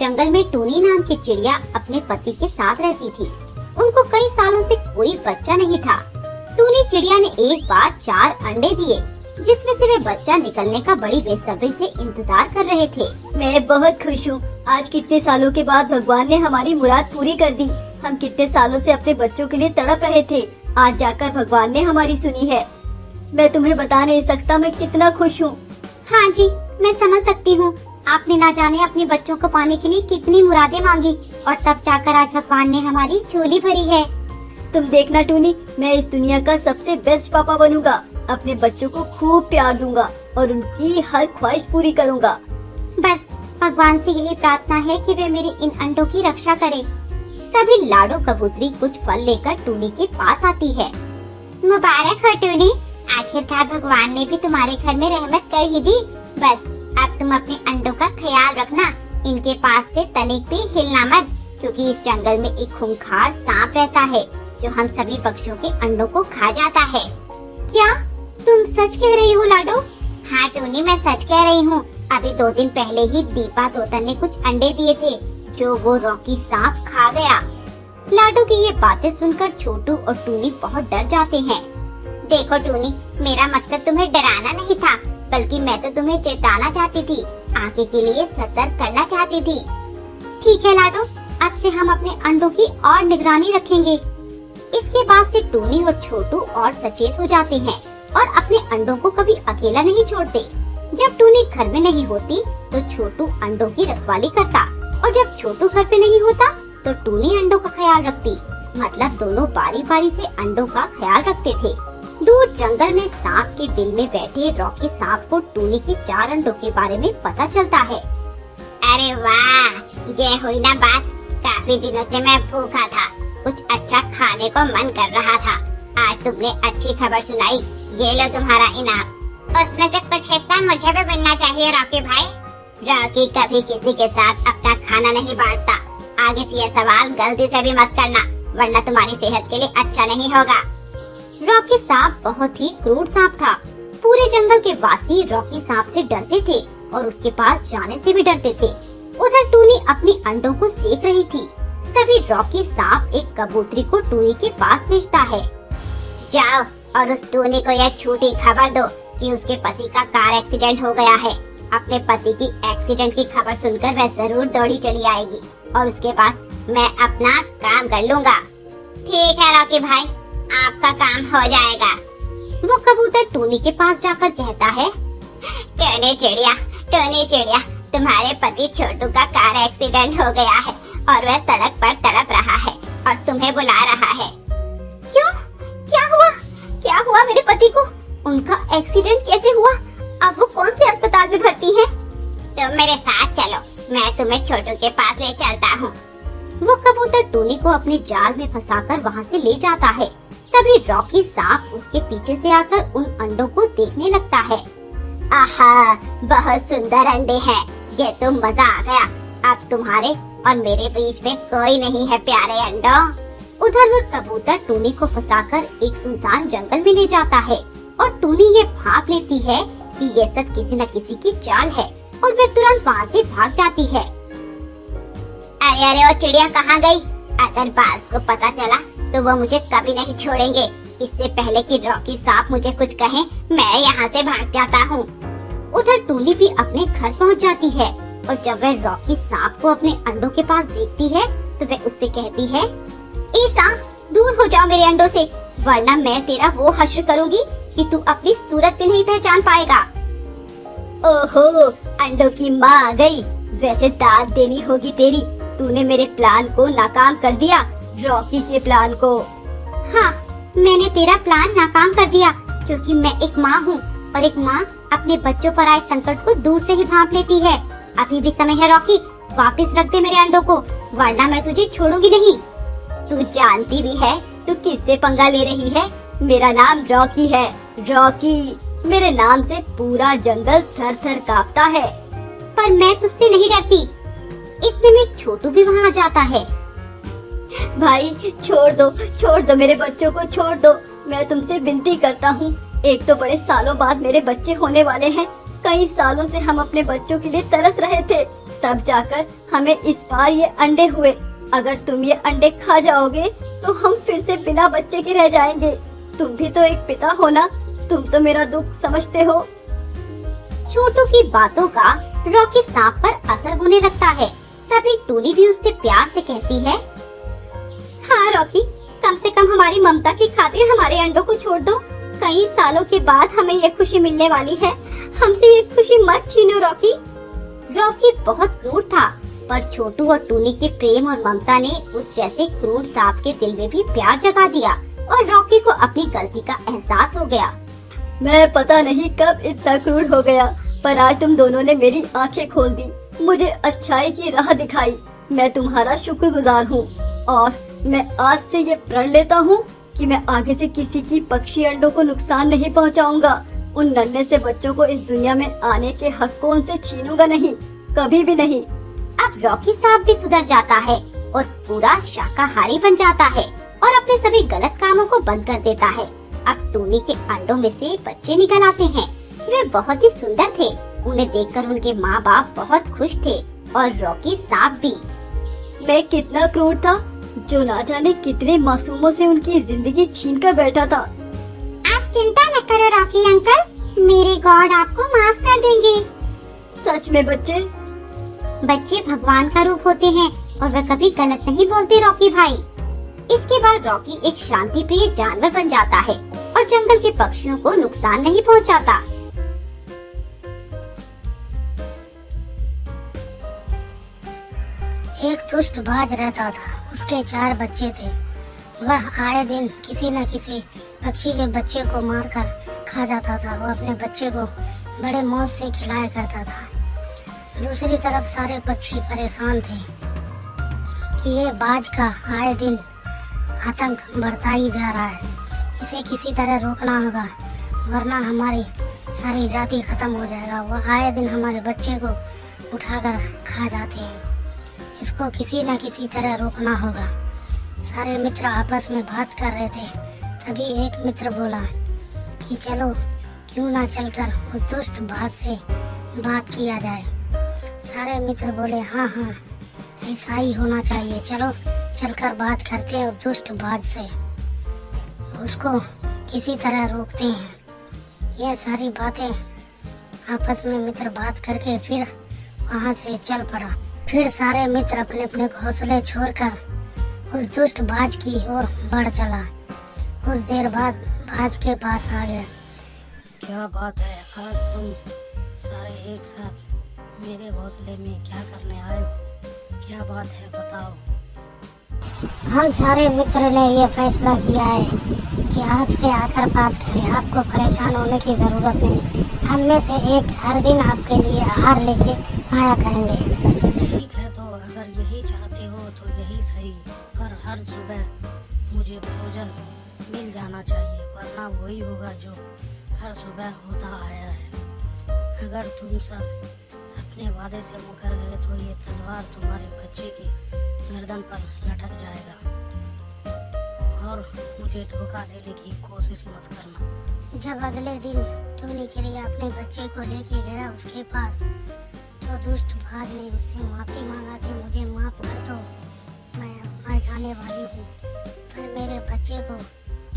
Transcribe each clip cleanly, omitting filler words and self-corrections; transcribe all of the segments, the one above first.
जंगल में टूनी नाम की चिड़िया अपने पति के साथ रहती थी। उनको कई सालों से कोई बच्चा नहीं था। टूनी चिड़िया ने एक बार 4 अंडे दिए, जिसमें से वे बच्चा निकलने का बड़ी बेसब्री से इंतजार कर रहे थे। मैं बहुत खुश हूँ। आज कितने सालों के बाद भगवान ने हमारी मुराद पूरी कर दी। हम कितने सालों से अपने बच्चों के लिए तड़प रहे थे, आज जाकर भगवान ने हमारी सुनी है। मैं तुम्हें बता नहीं सकता मैं कितना खुश हूँ। हाँ जी, मैं समझ सकती हूँ। आपने ना जाने अपने बच्चों को पाने के लिए कितनी मुरादें मांगी और तब जाकर आज भगवान ने हमारी झोली भरी है। तुम देखना टूनी, मैं इस दुनिया का सबसे बेस्ट पापा बनूंगा। अपने बच्चों को खूब प्यार दूंगा और उनकी हर ख्वाहिश पूरी करूंगा। बस भगवान से यही प्रार्थना है कि वे मेरी इन अंडों की रक्षा करें। तभी लाडो कबूतरी कुछ फल लेकर टूनी के पास आती है। मुबारक हो टूनी, आखिरकार भगवान ने भी तुम्हारे घर में रहमत कर ही दी। बस अब तुम अपने अंडों का ख्याल रखना, इनके पास से तनिक भी हिलना मत, क्योंकि इस जंगल में एक खूंखार सांप रहता है जो हम सभी पक्षियों के अंडों को खा जाता है। क्या तुम सच कह रही हो लाडो? हाँ टूनी, मैं सच कह रही हूँ। अभी 2 दिन पहले ही दीपा तोता ने कुछ अंडे दिए थे जो वो रॉकी सांप खा गया। लाडो की ये बातें सुनकर छोटू और टूनी बहुत डर जाते हैं। देखो टूनी, मेरा मकसद तुम्हें डराना नहीं था, बल्कि मैं तो तुम्हें चेताना चाहती थी, आगे के लिए सतर्क करना चाहती थी। ठीक है लाडो, अब से हम अपने अंडों की और निगरानी रखेंगे। इसके बाद से टूनी और छोटू और सचेत हो जाते हैं और अपने अंडों को कभी अकेला नहीं छोड़ते। जब टूनी घर में नहीं होती तो छोटू अंडों की रखवाली करता, और जब छोटू घर पे नहीं होता तो टूनी अंडों का ख्याल रखती। मतलब दोनों बारी बारी से अंडों का ख्याल रखते थे। दूर जंगल में सांप के बिल में बैठे रॉकी सांप को टूनी के 4 अंडों के बारे में पता चलता है। अरे वाह, ये हुई ना बात। काफी दिनों से मैं भूखा था, कुछ अच्छा खाने को मन कर रहा था। आज तुमने अच्छी खबर सुनाई, ये लो तुम्हारा इनाम। उसमें से कुछ हिस्सा मुझे भी मिलना चाहिए रॉकी भाई। रॉकी कभी किसी के साथ अपना खाना नहीं बांटता। आगे से यह सवाल गलती से भी मत करना, वरना तुम्हारी सेहत के लिए अच्छा नहीं होगा। रॉकी सांप बहुत ही क्रूर सांप था। पूरे जंगल के वासी रॉकी सांप से डरते थे और उसके पास जाने से भी डरते थे। उधर टूनी अपनी अंडों को सेक रही थी। तभी रॉकी सांप एक कबूतरी को टूनी के पास भेजता है। जाओ और उस टूनी को यह छोटी खबर दो कि उसके पति का कार एक्सीडेंट हो गया है। अपने पति की एक्सीडेंट की खबर सुनकर वह जरूर दौड़ी चली आएगी और उसके बाद मैं अपना काम कर लूँगा। ठीक है रॉकी भाई, आपका काम हो जाएगा। वो कबूतर टूनी के पास जाकर कहता है, टूनी चिड़िया, तुम्हारे पति छोटू का कार एक्सीडेंट हो गया है और वह सड़क पर तड़प रहा है और तुम्हें बुला रहा है। क्यों? क्या हुआ मेरे पति को? उनका एक्सीडेंट कैसे हुआ? अब वो कौन से अस्पताल में भर्ती है? तुम मेरे साथ चलो, मैं तुम्हें छोटू के पास ले चलता हूँ। वो कबूतर टूनी को अपने जाल में फंसाकर वहाँ से ले जाता है। तभी रॉकी सांप उसके पीछे से आकर उन अंडों को देखने लगता है। आहा, बहुत सुंदर अंडे हैं, ये तो मजा आ गया। अब तुम्हारे और मेरे बीच में कोई नहीं है प्यारे अंडों। उधर वो कबूतर टूनी को फंसाकर एक सुनसान जंगल में ले जाता है और टूनी ये भाप लेती है कि ये सब किसी न किसी की चाल है और वे तुरंत वहाँ से भाग जाती है। अरे वो चिड़िया कहाँ गई? अगर बाज को पता चला तो वो मुझे कभी नहीं छोड़ेंगे। इससे पहले कि रॉकी सांप मुझे कुछ कहे, मैं यहाँ से भाग जाता हूँ। उधर टूनी भी अपने घर पहुँच जाती है और जब वह रॉकी सांप को अपने अंडों के पास देखती है तो वह उससे कहती है, ए सांप, दूर हो जाओ मेरे अंडों से, वरना मैं तेरा वो हश्र करूँगी कि तू अपनी सूरत भी नहीं पहचान पाएगा। ओहो, अंडों की माँ आ गई। वैसे दाद देनी होगी तेरी, तूने मेरे प्लान को नाकाम कर दिया, रॉकी के प्लान को। हाँ, मैंने तेरा प्लान नाकाम कर दिया क्योंकि मैं एक माँ हूँ और एक माँ अपने बच्चों पर आए संकट को दूर से ही भांप लेती है। अभी भी समय है रॉकी, वापस रख दे मेरे अंडों को, वरना मैं तुझे छोड़ूंगी नहीं। तू जानती भी है तू किससे पंगा ले रही है? मेरा नाम रॉकी है, रॉकी। मेरे नाम से पूरा जंगल थर थर कांपता है। पर मैं तुझसे नहीं डरती। इतने में छोटू भी वहाँ आ जाता है। भाई छोड़ दो मेरे बच्चों को, छोड़ दो। मैं तुमसे विनती करता हूँ, एक तो बड़े सालों बाद मेरे बच्चे होने वाले हैं। कई सालों से हम अपने बच्चों के लिए तरस रहे थे। तब जाकर हमें इस बार ये अंडे हुए। अगर तुम ये अंडे खा जाओगे तो हम फिर से बिना बच्चे के रह जाएंगे। तुम भी तो एक पिता हो ना, तुम तो मेरा दुख समझते हो। छोटू की बातों का रॉकी सांप पर असर होने लगता है। तभी टूनी भी उससे प्यार से कहती है, हाँ रॉकी, कम से कम हमारी ममता की खातिर हमारे अंडों को छोड़ दो। कई सालों के बाद हमें ये खुशी मिलने वाली है, हमसे ये खुशी मत छीनो रॉकी। रॉकी बहुत क्रूर था, पर छोटू और टूनी के प्रेम और ममता ने उस जैसे क्रूर सांप के दिल में भी प्यार जगा दिया और रॉकी को अपनी गलती का एहसास हो गया। मैं पता नहीं कब इतना क्रूर हो गया, पर आज तुम दोनों ने मेरी आंखें खोल दी, मुझे अच्छाई की राह दिखाई। मैं तुम्हारा शुक्रगुजार हूँ और मैं आज से ये प्रण लेता हूँ कि मैं आगे से किसी की पक्षी अंडों को नुकसान नहीं पहुँचाऊंगा। उन नन्हे से बच्चों को इस दुनिया में आने के हक को उनसे छीनूंगा नहीं, कभी भी नहीं। अब रॉकी सांप भी सुधर जाता है और पूरा शाकाहारी बन जाता है और अपने सभी गलत कामों को बंद कर देता है। अब टूनी के अंडों में से बच्चे निकल आते हैं। वे बहुत ही सुंदर थे। उन्हें देखकर उनके माँ बाप बहुत खुश थे और रॉकी सांप भी। मैं कितना क्रूर था, जो ना जाने कितने मासूमों से उनकी जिंदगी छीन कर बैठा था। आप चिंता न करो रॉकी अंकल, मेरे गॉड आपको माफ कर देंगे। सच में बच्चे भगवान का रूप होते हैं और वे कभी गलत नहीं बोलते रॉकी भाई। इसके बाद रॉकी एक शांति प्रिय जानवर बन जाता है और जंगल के पक्षियों को नुकसान नहीं पहुंचाता। एक दुष्ट बाज रहता था, उसके 4 बच्चे थे। वह आए दिन किसी न किसी पक्षी के बच्चे को मारकर खा जाता था। वह अपने बच्चे को बड़े मौज से खिलाया करता था। दूसरी तरफ सारे पक्षी परेशान थे कि ये बाज का आए दिन आतंक बढ़ता ही जा रहा है। इसे किसी तरह रोकना होगा, वरना हमारी सारी जाति खत्म हो जाएगा। वह आए दिन हमारे बच्चे को उठाकर खा जाते हैं। इसको किसी न किसी तरह रोकना होगा। सारे मित्र आपस में बात कर रहे थे। तभी एक मित्र बोला कि चलो क्यों ना चलकर उस दुष्ट बाज से बात किया जाए। सारे मित्र बोले हाँ हाँ, ऐसा ही होना चाहिए, चलो चलकर बात करते हैं उस दुष्ट बाज से, उसको किसी तरह रोकते हैं। यह सारी बातें आपस में मित्र बात करके फिर वहाँ से चल पड़ा। फिर सारे मित्र अपने अपने घोंसले छोड़कर उस दुष्ट बाज की ओर बढ़ चला। कुछ देर बाद बाज के पास आ गया। क्या बात है, आज तुम सारे एक साथ मेरे घोंसले में क्या करने आए हो? क्या बात है, बताओ। हम सारे मित्र ने ये फैसला किया है कि आपसे आकर बात करें। आपको परेशान होने की ज़रूरत नहीं। हम में से एक हर दिन आपके लिए आहार लेके आया करेंगे। ठीक है, तो अगर यही चाहते हो तो यही सही, पर हर सुबह मुझे भोजन मिल जाना चाहिए, वरना वही होगा जो हर सुबह होता आया है। अगर तुम सब अपने वादे से मुकर गए तो ये तलवार तुम्हारे बच्चे की गर्दन पर लटक जाएगा और मुझे धोखा देने की कोशिश मत करना। जब अगले दिन टूनी चिड़िया अपने बच्चे को लेके गया उसके पास, तो दुष्ट बाज ने उससे माफ़ी मांगा कि मुझे माफ़ कर दो, मैं मर जाने वाली हूँ, पर मेरे बच्चे को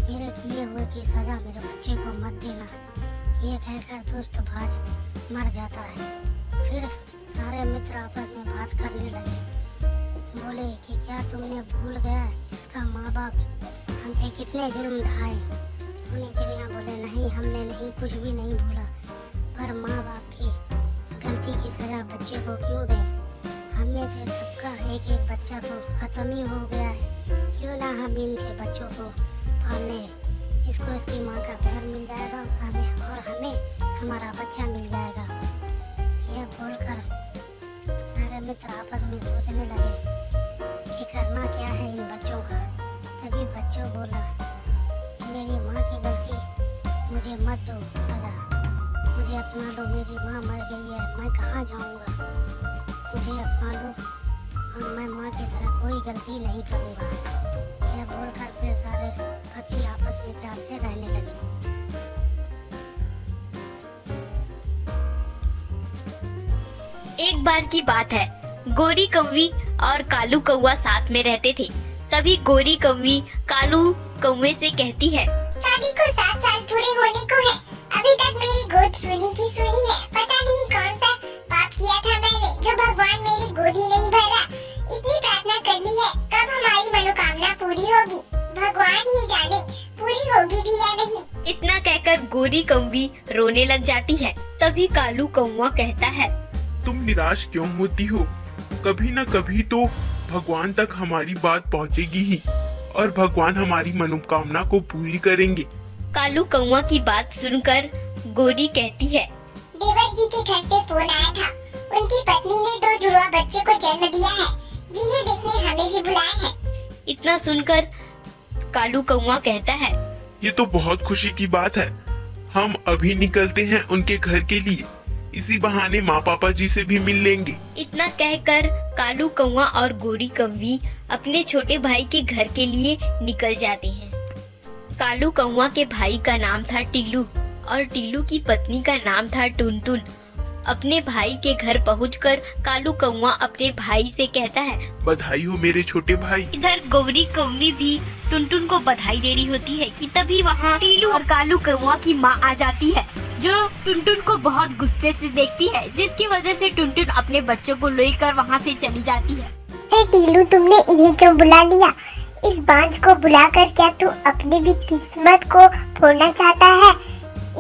मेरे किए हुए की सज़ा मेरे बच्चे को मत देना। ये कहकर दुष्ट बाज मर जाता है। फिर सारे मित्र आपस में बात करने लगे। बोले कि क्या तुमने भूल गया इसका माँ बाप हम पे कितने जुल्म ढाए। टूनी चिड़िया बोले नहीं, हमने नहीं, कुछ भी नहीं भूला, पर माँ बाप की गलती की सज़ा बच्चे को क्यों दें? हम में से सबका एक एक बच्चा तो ख़त्म ही हो गया है, क्यों ना हम इनके बच्चों को पालने, इसको इसकी माँ का प्यार मिल जाएगा और हमें हमारा बच्चा मिल जाएगा। यह बोलकर सारे मित्र आपस में सोचने लगे कि करना क्या है इन बच्चों का। तभी बच्चों बोला, मेरी माँ की गलती, मुझे मत दो सज़ा, मुझे अपना लो, मेरी माँ मर गई है, मैं कहाँ जाऊँगा, मुझे अपना लो और मैं माँ की तरह कोई गलती नहीं करूँगा। यह बोलकर फिर सारे पक्षी आपस में प्यार से रहने लगे। एक बार की बात है, गोरी कौवी और कालू कौवा साथ में रहते थे। तभी गोरी कौवी कालू कौवे से कहती है, शादी को 7 साल पूरे होने को है, अभी तक मेरी गोद सुनी की सुनी है। पता नहीं कौन सा पाप किया था मैंने जो भगवान मेरी गोद ही नहीं भरा। इतनी प्रार्थना कर ली है, कब हमारी मनोकामना पूरी होगी भगवान ही जाने, पूरी होगी भी या नहीं। इतना कहकर गोरी कौवी रोने लग जाती है। तभी कालू कौवा कहता है, तुम निराश क्यों होती हो? कभी न कभी तो भगवान तक हमारी बात पहुंचेगी ही और भगवान हमारी मनोकामना को पूरी करेंगे। कालू कौवा की बात सुनकर गोरी कहती है, देवर जी के घर से फोन आया था, उनकी पत्नी ने 2 जुड़वा बच्चे को जन्म दिया है, जिन्हें देखने हमें भी बुलाया है। इतना सुनकर कालू कौवा कहता है, ये तो बहुत खुशी की बात है। हम अभी निकलते हैं उनके घर के लिए, इसी बहाने माँ पापा जी से भी मिल लेंगे। इतना कहकर कालू कौवा और गोरी कौवी अपने छोटे भाई के घर के लिए निकल जाते हैं। कालू कौवा के भाई का नाम था टीलू और टीलू की पत्नी का नाम था टुनटुन। अपने भाई के घर पहुंचकर कालू कौवा अपने भाई से कहता है, बधाई हो मेरे छोटे भाई। इधर गोरी कौवी भी टुनटुन को बधाई दे रही होती है कि तभी वहाँ टीलू और कालू कौवा की माँ आ जाती है, जो टुनटुन को बहुत गुस्से से देखती है, जिसकी वजह से टुनटुन अपने बच्चों को लेकर वहाँ से चली जाती है। टीलू, तुमने इन्हें क्यों बुला लिया? इस बांझ को बुलाकर क्या तू अपनी भी किस्मत को फोड़ना चाहता है?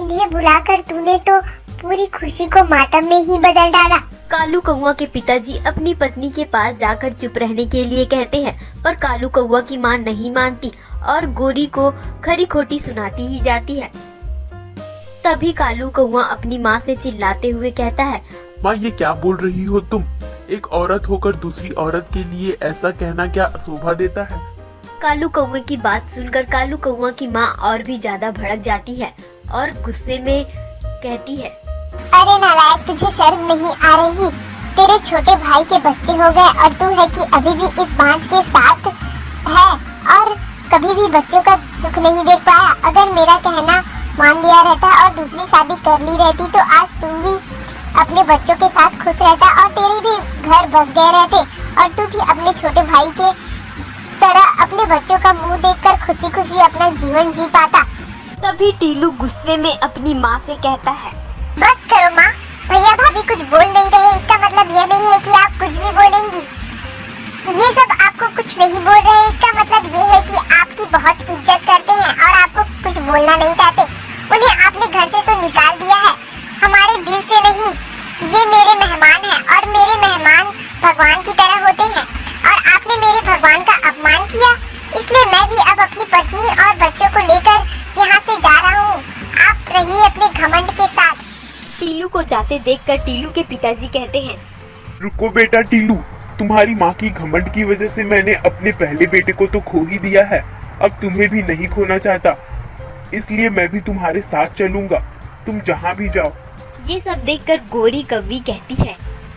इन्हें बुलाकर तूने तो पूरी खुशी को मातम में ही बदल डाला। कालू कौवा के पिताजी अपनी पत्नी के पास जाकर चुप रहने के लिए कहते हैं, पर कालू कौवा की मां नहीं मानती और गोरी को खरी खोटी सुनाती ही जाती है। तभी कालू कौवा अपनी मां से चिल्लाते हुए कहता है, माँ ये क्या बोल रही हो तुम? एक औरत होकर दूसरी औरत के लिए ऐसा कहना क्या शोभा देता है? कालू कौवे की बात सुनकर कालू कौवा की माँ और भी ज्यादा भड़क जाती है और गुस्से में कहती है, अरे नालायक, तुझे शर्म नहीं आ रही? तेरे छोटे भाई के बच्चे हो गए और तू है कि अभी भी इस बांझ के साथ है और कभी भी बच्चों का सुख नहीं देख पाया। अगर मेरा कहना मान लिया रहता और दूसरी शादी कर ली रहती तो आज तुम भी अपने बच्चों के साथ खुश रहता और तेरे भी घर बस गए रहते और तू भी अपने छोटे भाई के तरह अपने बच्चों का मुंह देखकर खुशी खुशी अपना जीवन जी पाता। तभी टीलू गुस्से में अपनी माँ से कहता है, बस करो माँ, भैया भाभी कुछ बोल नहीं रहे, इसका मतलब यह नहीं है कि आप कुछ भी बोलेंगी। ये सब आपको कुछ नहीं बोल रहे, इसका मतलब ये है कि आपकी बहुत इज्जत करते हैं और आपको कुछ बोलना नहीं चाहते। उन्हें आपने घर से तो निकाल दिया है, हमारे दिल से नहीं। ये मेरे मेहमान हैं और मेरे मेहमान भगवान की तरह होते हैं और आपने मेरे भगवान का अपमान किया, इसलिए मैं भी अब अपनी पत्नी और बच्चों को लेकर यहाँ से जा रहा हूँ। आप रहिए अपने घमंड के साथ। टीलू को जाते देखकर टीलू के पिताजी कहते हैं, रुको बेटा टीलू, तुम्हारी माँ की घमंड की वजह से मैंने अपने पहले बेटे को तो खो ही दिया है, अब तुम्हें भी नहीं खोना चाहता, इसलिए मैं भी तुम्हारे साथ चलूंगा, तुम जहाँ भी जाओ। ये सब देखकर गोरी कौवी कहती है,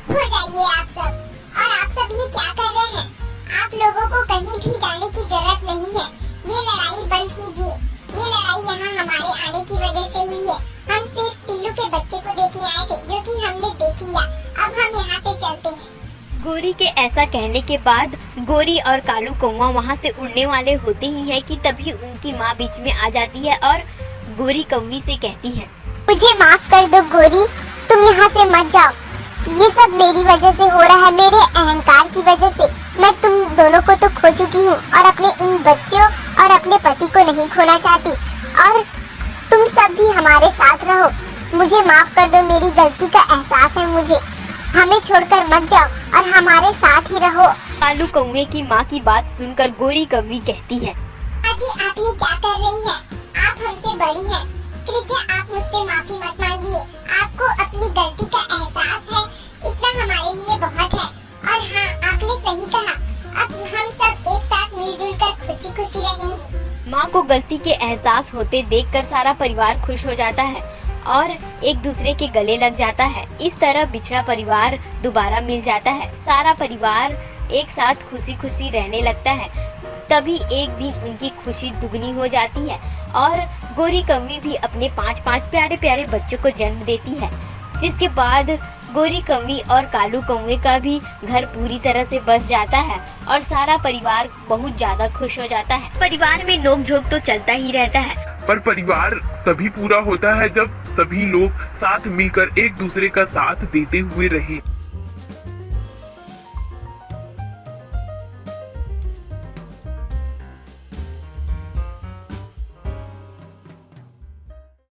हो जाइए आप सब। और आप सब ये क्या कर रहे हैं? आप लोगों को कहीं भी जाने की जरूरत नहीं है, ये लड़ाई बंद कीजिए। ये लड़ाई यहाँ हमारे आने की वजह से हुई है। हम सिर्फ टीलू के बच्चे को देखने आए थे, जो कि हमने देख लिया। अब हम यहाँ से चलते हैं। गोरी के ऐसा कहने के बाद गोरी और कालू कौवा वहाँ से उड़ने वाले होते ही हैं कि तभी उनकी माँ बीच में आ जाती है और गोरी कौवी से कहती है, मुझे माफ कर दो गोरी, तुम यहाँ से मत जाओ। ये सब मेरी वजह से हो रहा है, मेरे अहंकार की वजह से। मैं तुम दोनों को तो खो चुकी हूँ और अपने इन बच्चों और अपने पति को नहीं खोना चाहती। और तुम सब भी हमारे साथ रहो। मुझे माफ कर दो, मेरी गलती का एहसास है मुझे। हमें छोड़कर मत जाओ और हमारे साथ ही रहो। कालू कौवे की माँ की बात सुनकर गोरी कौवी कहती है, अजी आप ये क्या कर रही हैं? आप हमसे बड़ी हैं, कृपया आप मुझसे माफी मत मांगिए। आपको अपनी गलती का एहसास है, इतना हमारे लिए बहुत है। और हाँ, आपने सही कहा, अब हम सब एक साथ मिलजुल कर खुशी खुशी रहेंगे। माँ को गलती के एहसास होते देखकर सारा परिवार खुश हो जाता है और एक दूसरे के गले लग जाता है। इस तरह बिछड़ा परिवार दोबारा मिल जाता है। सारा परिवार एक साथ खुशी खुशी रहने लगता है। तभी एक दिन उनकी खुशी दुगनी हो जाती है और गोरी कौवी भी अपने 5-5 प्यारे प्यारे बच्चों को जन्म देती है। जिसके बाद गोरी कौवी और कालू कौवे का भी घर पूरी तरह से बस जाता है और सारा परिवार बहुत ज्यादा खुश हो जाता है। परिवार में नोक-झोंक तो चलता ही रहता है, पर परिवार तभी पूरा होता है जब सभी लोग साथ मिलकर एक दूसरे का साथ देते हुए रहे।